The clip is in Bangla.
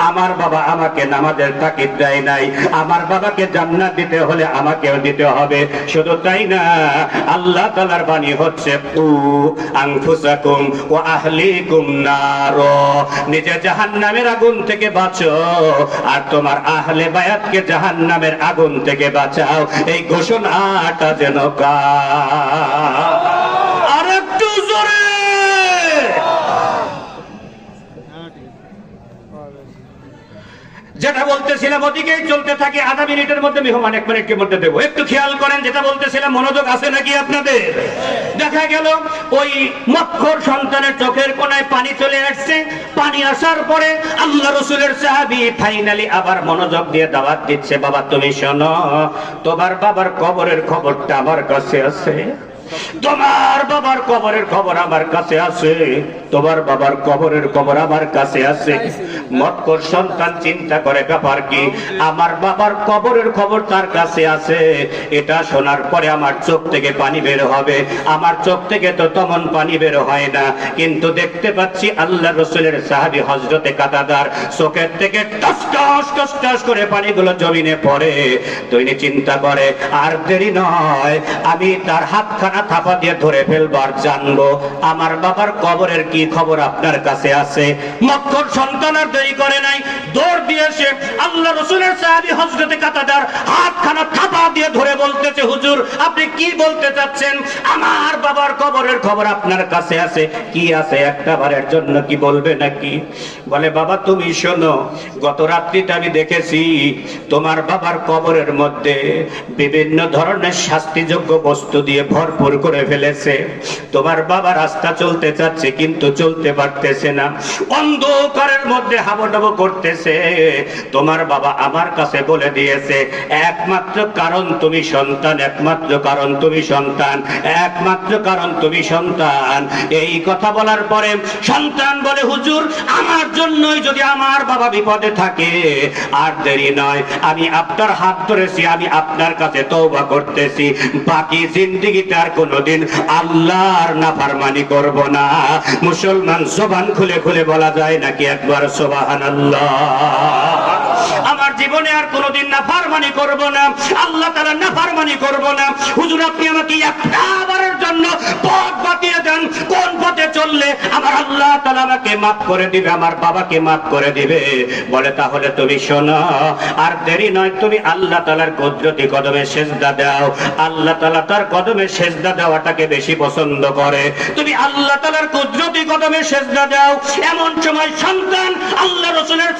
আমার বাবা আমাকে নামাজের তাকিদ দেয় নাই, আমার বাবাকে জান্নাত দিতে হলে আমাকেও দিতে হবে। শুধু তাই না, আল্লাহ তাআলার বাণী হচ্ছে কু আনফুসাকুম ওয়া আহলিকুম নার, নিজে জাহান্নামের আগুন থেকে বাঁচো আর তোমার আহলে বায়াতকে জাহান্নামের আগুন থেকে বাঁচাও। এই ঘোষণাটা যেন আরেকটু জোরে। যেটা বলতেছিলাম ওদিকেই চলতে থাকে, আধা মিনিটের মধ্যে মেহমান 1 মিনিটের মধ্যে দেবো, একটু খেয়াল করেন। যেটা বলতেছিলাম মনোযোগ আছে নাকি আপনাদের? দেখা গেল ওই মক্খর সন্তানের চোখের কোনায় পানি চলে আসছে। পানি আসার পরে আল্লাহ রাসূলের সাহাবী ফাইনালি আবার মনোযোগ দিয়ে দাওয়াত দিচ্ছে, বাবা তুমি শোনো, তোমার বাবার কবরের খবরটা আমার কাছে আছে, তোমার বাবার কবরের খবর আমার কাছে আছে, তোমার বাবার কবরের খবর আমার কাছে আছে। মক্কর সন্তান চিন্তা করে ব্যাপার কি, আমার বাবার কবরের খবর তার কাছে আছে, এটা শোনার পরে আমার চোখ থেকে পানি বের হবে। আমার চোখ থেকে তো তেমন পানি বের হয় না, কিন্তু দেখতে পাচ্ছি আল্লাহ রাসূলের সাহাবী হযরতে কাতাদার চোখের থেকে টস টস টস টস করে পানিগুলো জমিনে পড়ে। তিনি চিন্তা করে আর দেরি নয়, আমি তার হাতখানা থাপা দিয়ে ধরে ফেলবার জানবো আমার বাবার কবরের কি খবর আপনার কাছে আছে। মক্কর সন্তান আর দেরি করে নাই, দৌড় দিয়ে এসে আল্লাহ রাসূলের সাহাবী হযরতে কাতাদার হাতখানা থাপা দিয়ে ধরে বলতেছে, হুজুর আপনি কি বলতে চাচ্ছেন? আমার বাবার কবরের খবর আপনার কাছে আছে। কি আছে, একটা বারের জন্য কি বলবে নাকি? বলে বাবা তুমি শোনো, গত রাত্রিতে আমি দেখেছি তোমার বাবার কবরের মধ্যে বিভিন্ন ধরনের শাস্তিযোগ্য বস্তু দিয়ে ভরপুর করে ফেলেছে। তোমার বাবা রাস্তা চলতে চাচ্ছে কিন্তু চলতে পারতেছে না, অন্ধকারের মধ্যে হাবুডুবু করতেছে। তোমার বাবা আমার কাছে বলে দিয়েছে একমাত্র কারণ তুমি সন্তান, একমাত্র কারণ তুমি সন্তান, একমাত্র কারণ তুমি সন্তান। এই কথা বলার পরে সন্তান বলে, হুজুর আমার জন্যই যদি আমার বাবা বিপদে থাকে আর দেরি নয়, আমি আপনার হাত ধরেছি, আমি আপনার কাছে তওবা করতেছি, বাকি জিন্দেগিতে আর কোনোদিন আল্লাহর নাফরমানি করব না। মুসলমান জবান খুলে খুলে বলা যায় নাকি একবার সুবহানাল্লাহ? আমার জীবনে আর কোনোদিন নাফরমানি করব না, আল্লাহ তাআলা নাফরমানি করব না। হুজুর আপনি আমাকে একবারের জন্য পথ বাতিয়ে দেন, কোন পথে চললে আমার আল্লাহ তাআলা আমাকে maaf করে দিবে, আমার বাবাকে maaf করে দিবে? বলে তাহলে তুমি শোনো, আর দেরি নয়, তুমি আল্লাহ তাআলার কুদরতি কদমে সিজদা দাও। আল্লাহ তাআলা তার কদমে সিজদা দেওয়াটাকে বেশি পছন্দ করে। তুমি আল্লাহ তাআলার কুদরতি কদমে সিজদা দাও। এমন সময় সন্তান আল্লাহ রাসূলের